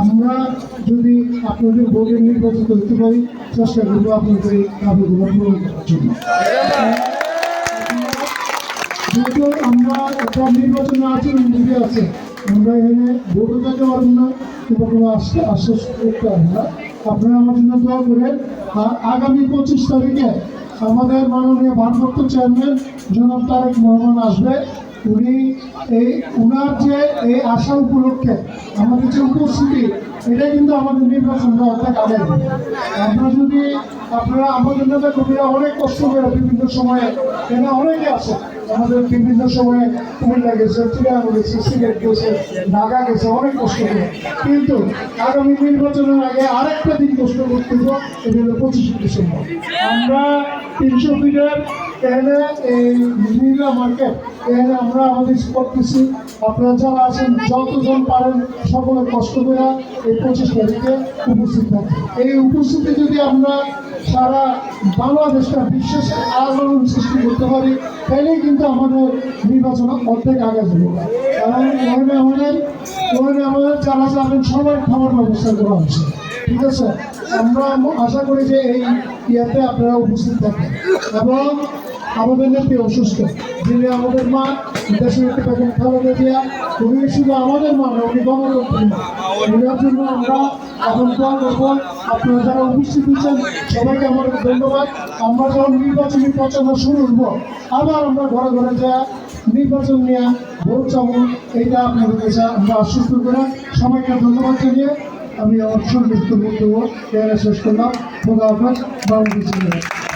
আমরা যদি আপনাদের ভোটে নির্বাচিত হতে পারি চেষ্টা করবো আপনাদের এই দাবিগুলো পূরণ করার জন্য। যেহেতু আমরা একটা নির্বাচনে আচরণ বিধি আছে, আমরা এখানে ভোটও যেতে পারবো না কিংবা কোনো আশ্বাস করতে পারবো না। আপনারা আমার জন্য দোয়া করেন। আর আগামী 25 তারিখে আমাদের মাননীয় ভারপ্রাপ্ত চেয়ারম্যান জনাব তারেক রহমান আসবে। উনি উনার যে এই আশা উপলক্ষে আমাদের যে উপস্থিতি, এটা কিন্তু আমাদের নির্বাচনটা অনেক আগে। আপনারা আমাদের নেতা কর্মীরা অনেক কষ্ট করে বিভিন্ন সময়ে এখানে অনেকে আছে, আমাদের বিভিন্ন সময়ে কুমিল্লা গেছে, চিড়িয়াখানা গেছে, সিলেট গেছে, ঢাকা গেছে, অনেক কষ্ট করে। কিন্তু আগামী নির্বাচনের আগে আরেকটা দিন কষ্ট করতে হবে, এটা হলো 25 ডিসেম্বর। আমরা 300 ফিটের এখানে এই নীলা মার্কেট এখানে আমরা আমাদের করতেছি। আপনারা যারা আছেন যতজন পারেন সকলে কষ্ট করে এই 25 তারিখে উপস্থিত থাকেন। এই উপস্থিতি যদি আমরা সারা বাংলাদেশটা বিশ্বের আলোড়ন সৃষ্টি করতে পারি, তাহলেই কিন্তু আমাদের নির্বাচন অর্ধেক আগে যাবে। কারণ ওখানে আমাদের যারা যাবেন সবাই খাবার ব্যবস্থা করা হচ্ছে, ঠিক আছে? আমরা আশা করি যে এই ইয়াতে আপনারা উপস্থিত থাকেন। এবং আমাদের নেত্রী অসুস্থ, যিনি আমাদের মা দেশের একটি বেগম খালেদা জিয়া, উনি শুধু আমাদের মা না, উনি গণতন্ত্রের মা। এটার জন্য আমরা এখন দোয়া করবো। আপনারা যারা উপস্থিত হচ্ছেন সবাইকে আমাদের ধন্যবাদ। আমরা যখন নির্বাচনী প্রচারণা শুরু করবো, আবার আমরা ঘরে ঘরে যা নির্বাচন নিয়ে ভোট চাবো, এইটা আপনাদের কাছে আমরা আশ্বস্ত করে সবাইকে ধন্যবাদ জানিয়ে আমি আমার সংক্ষিপ্ত বক্তব্য এখানে শেষ করলাম। খোদা হাফেজ। বাংলাদেশ।